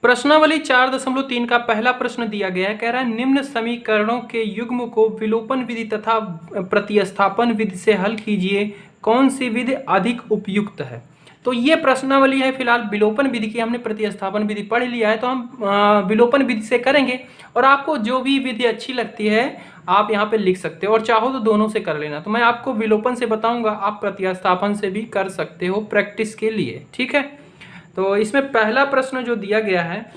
प्रश्नावली 4.3 का पहला प्रश्न दिया गया है, कह रहा है निम्न समीकरणों के युग्म को विलोपन विधि तथा प्रतिस्थापन विधि से हल कीजिए, कौन सी विधि अधिक उपयुक्त है। तो ये प्रश्नावली है फिलहाल विलोपन विधि की, हमने प्रतिस्थापन विधि पढ़ लिया है तो हम विलोपन विधि से करेंगे। और आपको जो भी विधि अच्छी लगती है आप यहाँ पे लिख सकते हो, और चाहो तो दोनों से कर लेना। तो मैं आपको विलोपन से बताऊंगा, आप प्रतिस्थापन से भी कर सकते हो प्रैक्टिस के लिए, ठीक है। तो इसमें पहला प्रश्न जो दिया गया है,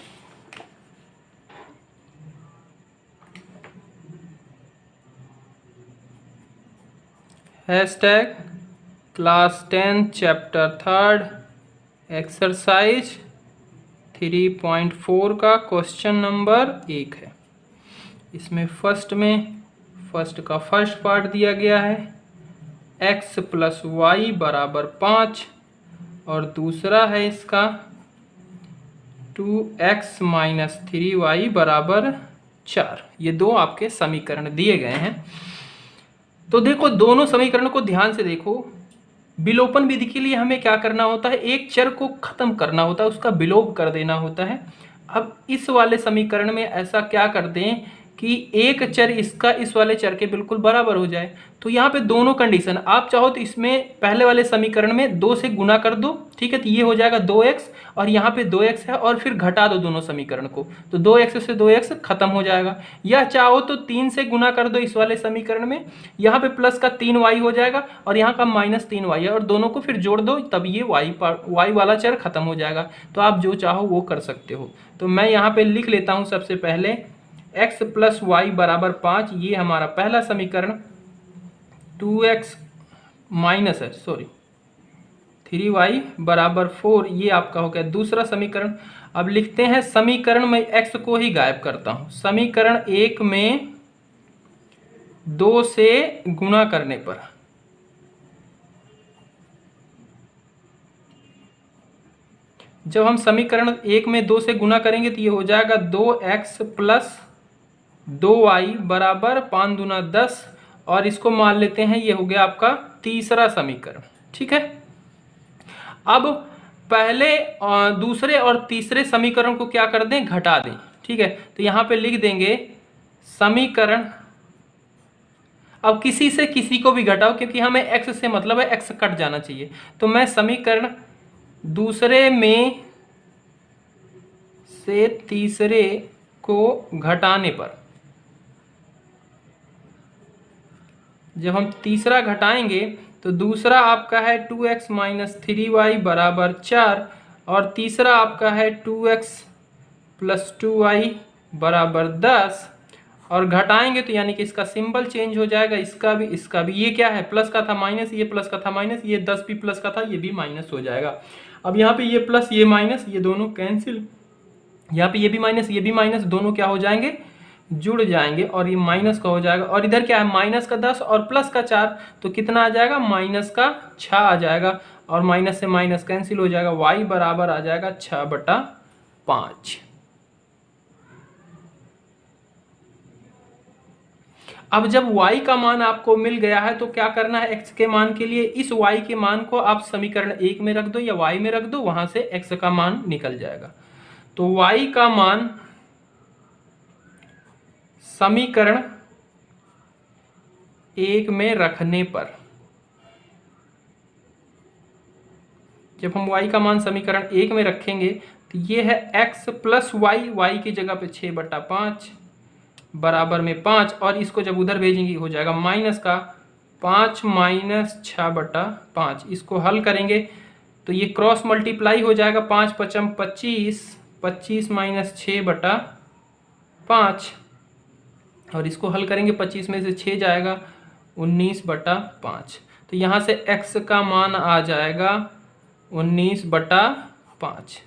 हैशटैग क्लास 10 चैप्टर 3 एक्सरसाइज 3.4 का क्वेश्चन नंबर 1 है। इसमें फर्स्ट का फर्स्ट पार्ट दिया गया है x + y = 5, और दूसरा है इसका 2x - 3y = 4। ये दो आपके समीकरण दिए गए हैं। तो देखो दोनों समीकरण को ध्यान से देखो। विलोपन विधि के लिए हमें क्या करना होता है, एक चर को खत्म करना होता है, उसका विलोप कर देना होता है। अब इस वाले समीकरण में ऐसा क्या कर दें कि एक चर इसका इस वाले चर के बिल्कुल बराबर हो जाए। तो यहाँ पे दोनों कंडीशन, आप चाहो तो इसमें पहले वाले समीकरण में 2 से गुना कर दो, ठीक है, तो ये हो जाएगा 2x, और यहाँ पे 2x है, और फिर घटा दो दोनों समीकरण को, तो 2x से 2x खत्म हो जाएगा। या चाहो तो 3 से गुना कर दो इस वाले समीकरण में, यहाँ पे प्लस का 3y हो जाएगा, और यहाँ का -3y है, और दोनों को फिर जोड़ दो, तब ये y वाला चर खत्म हो जाएगा। तो आप जो चाहो वो कर सकते हो। तो मैं यहाँ पे लिख लेता हूँ सबसे पहले x + y = 5, ये हमारा पहला समीकरण। 2x - 3y = 4, ये आपका हो गया दूसरा समीकरण। अब लिखते हैं समीकरण में x को ही गायब करता हूं। समीकरण 1 में 2 से गुणा करने पर जब हम समीकरण 1 में 2 से गुणा करेंगे तो ये हो जाएगा 2x + 2y = 5 दूना 10, और इसको मान लेते हैं ये हो गया आपका तीसरा समीकरण, ठीक है। अब पहले दूसरे और तीसरे समीकरण को क्या कर दें, घटा दें, ठीक है। तो यहाँ पे लिख देंगे समीकरण, अब किसी से किसी को भी घटाओ क्योंकि हमें x से मतलब है, x कट जाना चाहिए। तो मैं समीकरण दूसरे में से तीसरे को घटाने पर, जब हम तीसरा घटाएंगे तो दूसरा आपका है 2x - 3y = 4, और तीसरा आपका है 2x + 2y = 10, और घटाएंगे तो यानी कि इसका सिंबल चेंज हो जाएगा, इसका भी। ये क्या है, प्लस का था माइनस, ये प्लस का था माइनस, ये 10 भी प्लस का था, ये भी माइनस हो जाएगा। अब यहाँ पे ये प्लस ये माइनस, ये दोनों कैंसिल, यहाँ पे ये भी माइनस ये भी माइनस, दोनों क्या हो जाएंगे, जुड़ जाएंगे, और ये माइनस का हो जाएगा। और इधर क्या है, माइनस का 10 और प्लस का 4, तो कितना आ जाएगा, -6 आ जाएगा, और माइनस से माइनस कैंसिल हो जाएगा, y बराबर आ जाएगा 6/5। अब जब y का मान आपको मिल गया है तो क्या करना है, x के मान के लिए इस y के मान को आप समीकरण 1 में रख दो या y में रख दो, वहां से x का मान निकल जाएगा। तो y का मान समीकरण 1 में रखने पर, जब हम y का मान समीकरण 1 में रखेंगे तो ये है x + y की जगह पे 6/5 बराबर में 5, और इसको जब उधर भेजेंगे हो जाएगा -5 - 6/5। इसको हल करेंगे तो ये क्रॉस मल्टीप्लाई हो जाएगा, 5 × 5 = 25, 25 - 6/5, और इसको हल करेंगे 25 में से 6 जाएगा 19/5। तो यहाँ से x का मान आ जाएगा 19/5।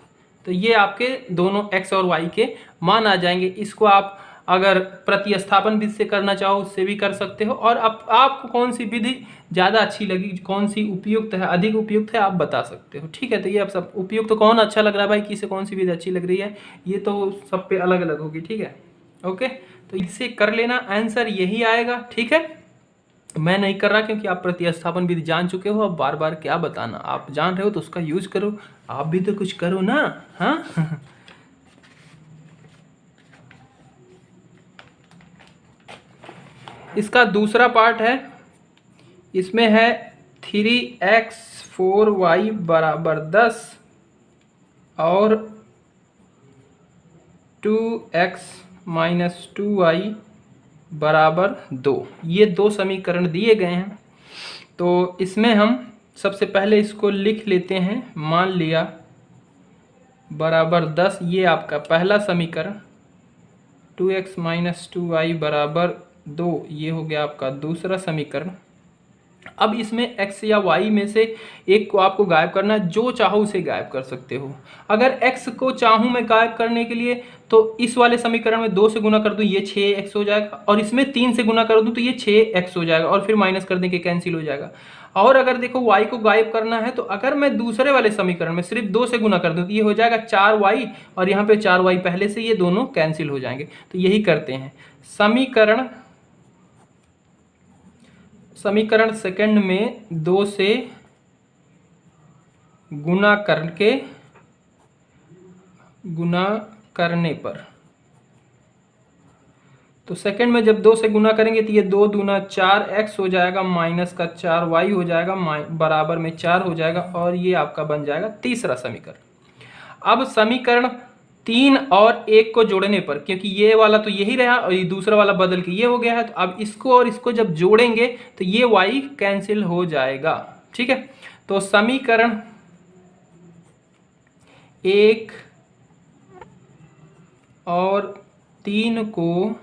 तो ये आपके दोनों x और y के मान आ जाएंगे। इसको आप अगर प्रतिस्थापन विधि से करना चाहो उससे भी कर सकते हो, और आपको कौन सी विधि ज़्यादा अच्छी लगी, कौन सी उपयुक्त है, अधिक उपयुक्त है, आप बता सकते हो, ठीक है। तो ये अब सब उपयुक्त तो कौन अच्छा लग रहा है भाई, किसे कौन सी विधि अच्छी लग रही है, ये तो सब पे अलग अलग होगी, ठीक है। ओके, तो इसे कर लेना, आंसर यही आएगा, ठीक है। मैं नहीं कर रहा क्योंकि आप प्रतिस्थापन विधि जान चुके हो, अब बार बार क्या बताना, आप जान रहे हो तो उसका यूज करो, आप भी तो कुछ करो ना, हाँ। इसका दूसरा पार्ट है, इसमें है 3x4y बराबर 10 और 2x माइनस 2y बराबर 2। ये दो समीकरण दिए गए हैं। तो इसमें हम सबसे पहले इसको लिख लेते हैं। मान लिया बराबर 10, ये आपका पहला समीकरण, 2x माइनस 2y बराबर 2, ये हो गया आपका दूसरा समीकरण। अब इसमें x या y में से एक को आपको गायब करना है, जो चाहो उसे गायब कर सकते हो। अगर x को चाहूँ मैं गायब करने के लिए तो इस वाले समीकरण में 2 से गुना कर दूं, ये 6x हो जाएगा, और इसमें 3 से गुना कर दूं तो ये 6x हो जाएगा, और फिर माइनस कर देंगे कैंसिल हो जाएगा। और अगर देखो y को गायब करना है तो अगर मैं दूसरे वाले समीकरण में सिर्फ 2 से गुना कर दूं तो ये हो जाएगा 4y, और यहाँ पे 4y पहले से, ये दोनों कैंसिल हो जाएंगे। तो यही करते हैं। समीकरण सेकंड में 2 से गुना करने पर, तो सेकंड में जब 2 से गुना करेंगे तो ये 2 दूना 4x हो जाएगा, माइनस का 4y हो जाएगा, बराबर में 4 हो जाएगा, और ये आपका बन जाएगा तीसरा समीकरण। अब समीकरण 3 और 1 को जोड़ने पर, क्योंकि ये वाला तो यही रहा और ये दूसरा वाला बदल के ये हो गया है, तो अब इसको और इसको जब जोड़ेंगे तो ये y कैंसिल हो जाएगा। ठीक है, तो समीकरण 1 और 3 को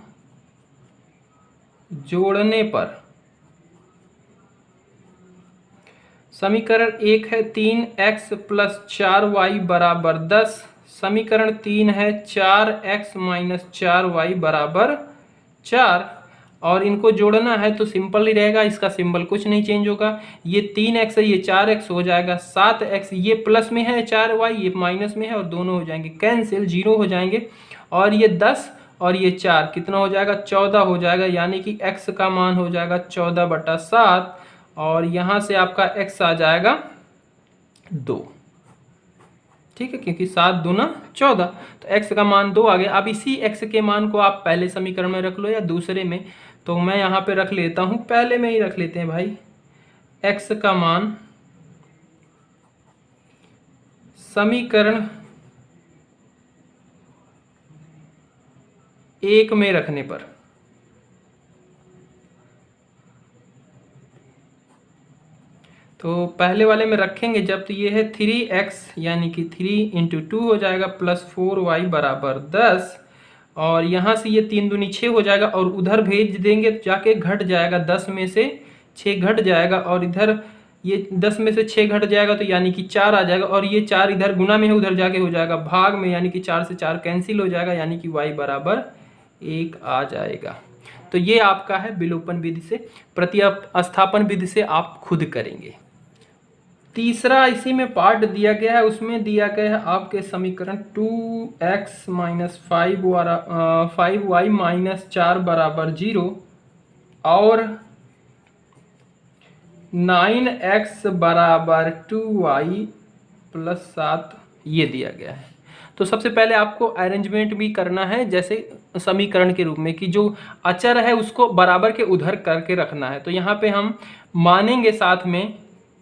जोड़ने पर, समीकरण 1 है 3x प्लस 4y बराबर 10, समीकरण 3 है 4x माइनस 4y बराबर 4, और इनको जोड़ना है तो सिंपल ही रहेगा, इसका सिंबल कुछ नहीं चेंज होगा। ये 3x है, ये 4x हो जाएगा, 7x, ये प्लस में है 4y, ये माइनस में है, और दोनों हो जाएंगे कैंसिल, 0 हो जाएंगे, और ये 10 और ये 4 कितना हो जाएगा, 14 हो जाएगा, यानी कि x का मान हो जाएगा 14/7, और यहाँ से आपका x आ जाएगा 2। ठीक है, क्योंकि 7 दूना 14, तो x का मान 2 आ गया। अब इसी x के मान को आप पहले समीकरण में रख लो या दूसरे में, तो मैं यहाँ पे रख लेता हूँ, पहले में ही रख लेते हैं भाई। x का मान समीकरण 1 में रखने पर, तो पहले वाले में रखेंगे जब, तो ये है 3x यानी कि 3 × 2 हो जाएगा प्लस 4y बराबर 10, और यहाँ से ये 3 दूनी 6 हो जाएगा, और उधर भेज देंगे तो जाके घट जाएगा, 10 में से 6 घट जाएगा, और इधर ये 10 में से 6 घट जाएगा तो यानी कि 4 आ जाएगा, और ये 4 इधर गुना में है, उधर जाके हो जाएगा भाग में, यानी कि 4 से 4 कैंसिल हो जाएगा, यानी कि y बराबर 1 आ जाएगा। तो ये आपका है विलोपन विधि से। प्रतिस्थापन विधि से आप खुद करेंगे। तीसरा इसी में पार्ट दिया गया है, उसमें दिया गया है आपके समीकरण 2x माइनस 5y माइनस 4 बराबर 0 और 9x बराबर 2y प्लस 7, ये दिया गया है। तो सबसे पहले आपको अरेंजमेंट भी करना है, जैसे समीकरण के रूप में, कि जो अचर है उसको बराबर के उधर करके रखना है। तो यहाँ पे हम मानेंगे साथ में,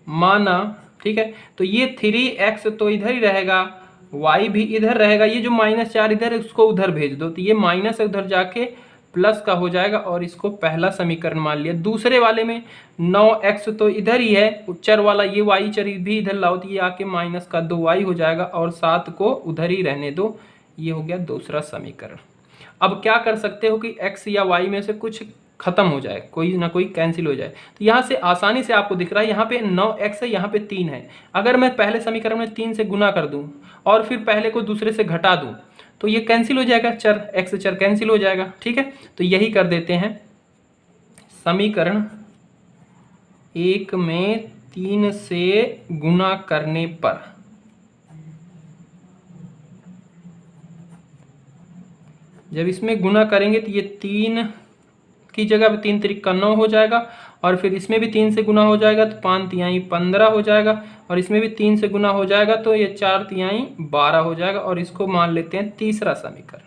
माना, ठीक है, तो ये 3x तो इधर ही रहेगा, y भी इधर रहेगा, ये जो -4 इधर है उसको उधर भेज दो, तो ये माइनस उधर जाके प्लस का हो जाएगा, और इसको पहला समीकरण मान लिया। दूसरे वाले में 9x तो इधर ही है, चर वाला, ये y चर भी इधर लाओ, तो ये आके माइनस का 2y हो जाएगा, और 7 को उधर ही रहने दो, ये हो गया दूसरा समीकरण। अब क्या कर सकते हो कि x या y में से कुछ खत्म हो जाए, कोई ना कोई कैंसिल हो जाए, तो यहाँ से आसानी से आपको दिख रहा है, यहाँ पे 9x है, यहाँ पे 3 है। अगर मैं पहले समीकरण में 3 से गुना कर दूं और फिर पहले को दूसरे से घटा दूं तो ये कैंसिल हो जाएगा, चर x चर कैंसिल हो जाएगा। ठीक है, तो यही कर देते हैं। समीकरण 1 में 3 से गुना करने पर, जब इसमें गुना करेंगे तो ये 3 की जगह पे 3 त्रिक का 9 हो जाएगा, और फिर इसमें भी 3 से गुना हो जाएगा तो 5 तिहाई 15 हो जाएगा, और इसमें भी 3 से गुना हो जाएगा तो ये 4 तिहाई 12 हो जाएगा, और इसको मान लेते हैं तीसरा समीकरण।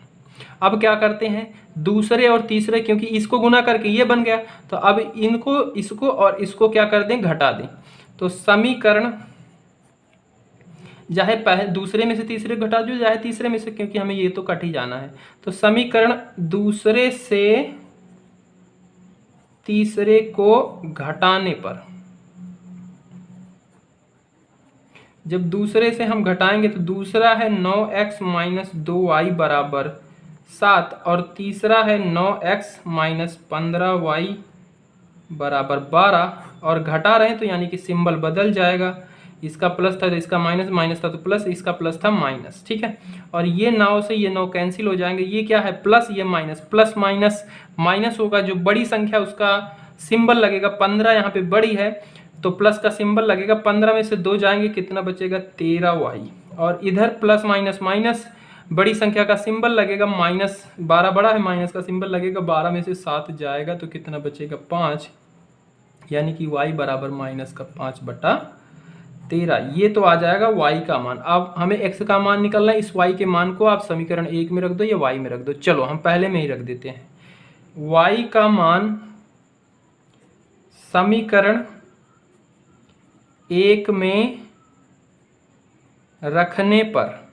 अब क्या करते हैं, दूसरे और तीसरे, क्योंकि इसको गुना करके ये बन गया, तो अब इनको, इसको और इसको क्या कर दें, घटा दें। तो समीकरण चाहे पहले दूसरे में से तीसरे घटा दो, चाहे तीसरे में से, क्योंकि हमें ये तो कट ही जाना है। तो समीकरण दूसरे से तीसरे को घटाने पर, जब दूसरे से हम घटाएंगे तो दूसरा है 9x माइनस 2y बराबर 7 और तीसरा है 9x माइनस 15y बराबर 12, और घटा रहे हैं तो यानी कि सिंबल बदल जाएगा। इसका प्लस था तो इसका माइनस, माइनस था तो प्लस, इसका प्लस था माइनस, ठीक है। और ये 9 से ये 9 कैंसिल हो जाएंगे, ये क्या है प्लस, ये माइनस, प्लस माइनस माइनस होगा, जो बड़ी संख्या उसका सिंबल लगेगा, 15 यहाँ पे बड़ी है तो प्लस का सिंबल लगेगा, 15 में से 2 जाएंगे, कितना बचेगा 13y, और इधर प्लस माइनस माइनस, बड़ी संख्या का सिंबल लगेगा, माइनस 12 बड़ा है, माइनस का सिंबल लगेगा, 12 में से 7 जाएगा तो कितना बचेगा 5, यानी कि y बराबर माइनस का 5/13। ये तो आ जाएगा y का मान। अब हमें x का मान निकालना है, इस y के मान को आप समीकरण 1 में रख दो या y में रख दो, चलो हम पहले में ही रख देते हैं। y का मान समीकरण 1 में रखने पर,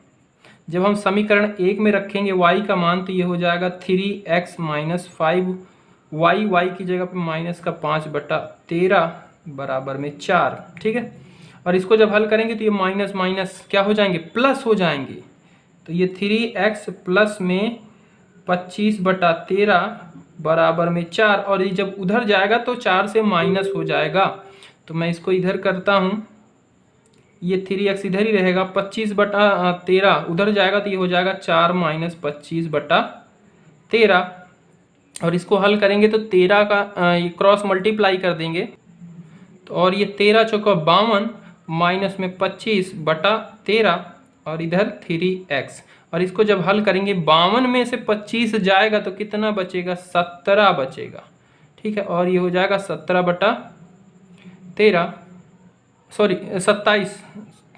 जब हम समीकरण 1 में रखेंगे y का मान तो ये हो जाएगा 3x माइनस 5y की जगह पे माइनस का 5/13 बराबर में 4, ठीक है। और इसको जब हल करेंगे तो ये माइनस माइनस क्या हो जाएंगे, प्लस हो जाएंगे। तो ये 3x प्लस में 25/13 बराबर में 4, और ये जब उधर जाएगा तो 4 से माइनस हो जाएगा, तो मैं इसको इधर करता हूँ, ये 3x इधर ही रहेगा, 25/13 उधर जाएगा तो ये हो जाएगा 4 माइनस 25/13, और इसको हल करेंगे तो 13 का क्रॉस मल्टीप्लाई कर देंगे तो, और ये 13 चौका 52 माइनस में 25/13 और इधर 3x, और इसको जब हल करेंगे 52 में से 25 जाएगा तो कितना बचेगा 17 बचेगा, ठीक है। और ये हो जाएगा 17/13, सॉरी 27,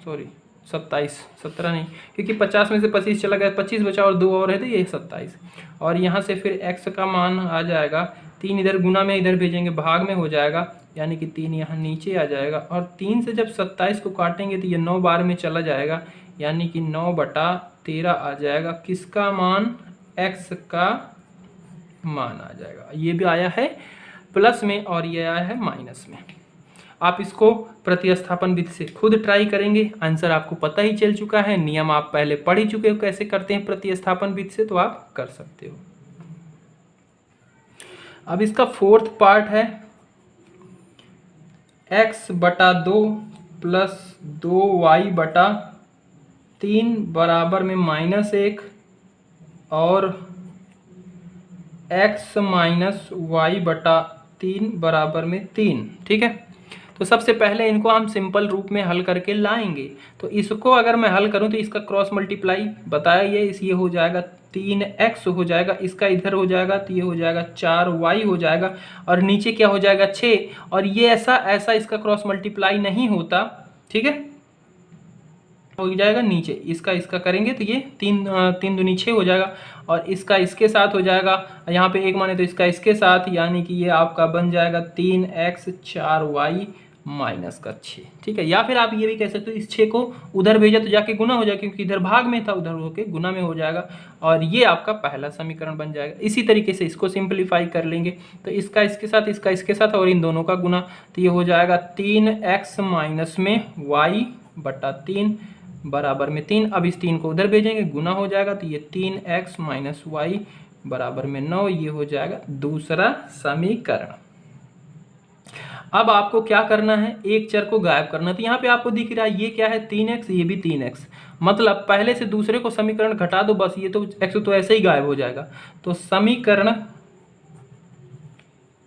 सॉरी 27, 17 नहीं, क्योंकि 50 में से 25 चला गया, 25 बचा और 2 और है तो ये 27। और यहाँ से फिर x का मान आ जाएगा, 3 इधर गुना में इधर भेजेंगे भाग में हो जाएगा, यानी कि 3 यहाँ नीचे आ जाएगा, और 3 से जब 27 को काटेंगे तो ये 9 बार में चला जाएगा, यानी कि 9/13 आ जाएगा। किसका मान, x का मान आ जाएगा। ये भी आया है प्लस में और ये आया है माइनस में। आप इसको प्रतिस्थापन विधि से खुद ट्राई करेंगे, आंसर आपको पता ही चल चुका है, नियम आप पहले पढ़ ही चुके हो कैसे करते हैं प्रतिस्थापन विधि से, तो आप कर सकते हो। अब इसका फोर्थ पार्ट है x/2 प्लस 2y/3 बराबर में -1 और x माइनस y/3 बराबर में 3, ठीक है। तो सबसे पहले इनको हम सिंपल रूप में हल करके लाएंगे। तो इसको अगर मैं हल करूं तो इसका क्रॉस मल्टीप्लाई बताया ये हो जाएगा 3x हो जाएगा, इसका इधर हो जाएगा तो ये हो जाएगा 4y हो जाएगा, और नीचे क्या हो जाएगा 6, और ये ऐसा इसका क्रॉस मल्टीप्लाई नहीं होता, ठीक है, हो जाएगा नीचे, इसका करेंगे तो ये 3 दूनी 6 हो जाएगा, और इसका इसके साथ हो जाएगा, यहाँ पे 1 माने तो इसका इसके साथ, यानी कि ये आपका बन जाएगा 3x 4y माइनस का 6, ठीक है। या फिर आप ये भी कह सकते हो इस 6 को उधर भेजा तो जाके गुना हो जाएगा, क्योंकि इधर भाग में था, उधर होके गुना में हो जाएगा, और ये आपका पहला समीकरण बन जाएगा। इसी तरीके से इसको सिंप्लीफाई कर लेंगे तो इसका इसके साथ, इसका इसके साथ, और इन दोनों का गुना, तो ये हो जाएगा 3x माइनस में y/3 बराबर में 3। अब इस 3 को उधर भेजेंगे, गुना हो जाएगा, तो ये 3x माइनस y बराबर में 9, ये हो जाएगा दूसरा समीकरण। अब आपको क्या करना है, एक चर को गायब करना। तो यहाँ पे आपको दिख रहा है ये क्या है 3x, ये भी 3x, मतलब पहले से दूसरे को समीकरण घटा दो बस, ये तो x तो ऐसे ही गायब हो जाएगा। तो समीकरण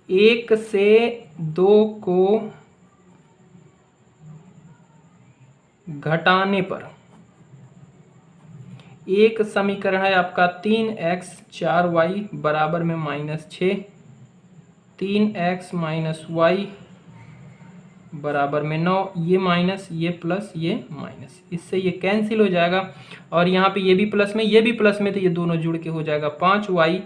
1 से 2 को घटाने पर एक समीकरण है आपका 3x 4y बराबर में -6, 3x माइनस y बराबर में 9, ये माइनस ये प्लस ये माइनस, इससे ये कैंसिल हो जाएगा और यहाँ पे ये भी प्लस में ये भी प्लस में, तो ये दोनों जुड़ के हो जाएगा 5y।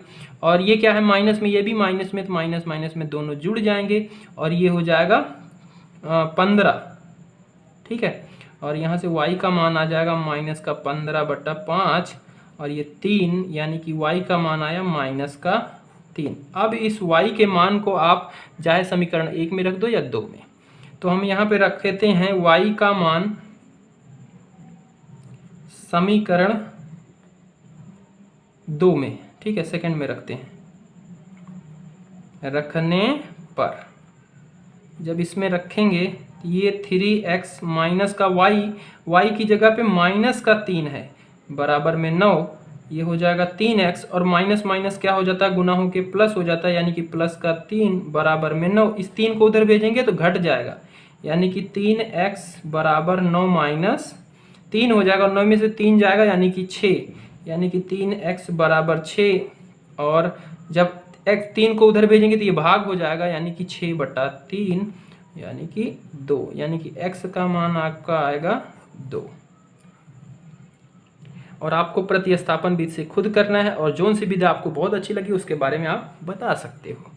और ये क्या है माइनस में, ये भी माइनस में, तो माइनस माइनस में दोनों जुड़ जाएंगे और ये हो जाएगा 15। ठीक है, और यहाँ से y का मान आ जाएगा माइनस का 15/5 और ये 3, यानी कि y का मान आया माइनस का 3। अब इस y के मान को आप चाहे समीकरण 1 में रख दो या 2 में, तो हम यहाँ पे रख देते हैं y का मान समीकरण 2 में। ठीक है, सेकंड में रखते हैं। रखने पर जब इसमें रखेंगे ये 3x माइनस का y की जगह पे माइनस का 3 है, बराबर में 9, ये हो जाएगा 3x और माइनस माइनस क्या हो जाता है, गुना होके प्लस हो जाता है, यानी कि प्लस का 3 बराबर में 9। इस 3 को उधर भेजेंगे तो घट जाएगा, यानी कि 3x बराबर 9 माइनस 3 हो जाएगा, 9 में से 3 जाएगा यानी कि 6, यानी कि 3x बराबर 6। और जब x 3 को उधर भेजेंगे तो ये भाग हो जाएगा, यानी कि 6/3 यानी कि 2, यानी कि x का मान आपका आएगा 2। और आपको प्रतिस्थापन विधि से खुद करना है, और जोन सी विधि आपको बहुत अच्छी लगी उसके बारे में आप बता सकते हो।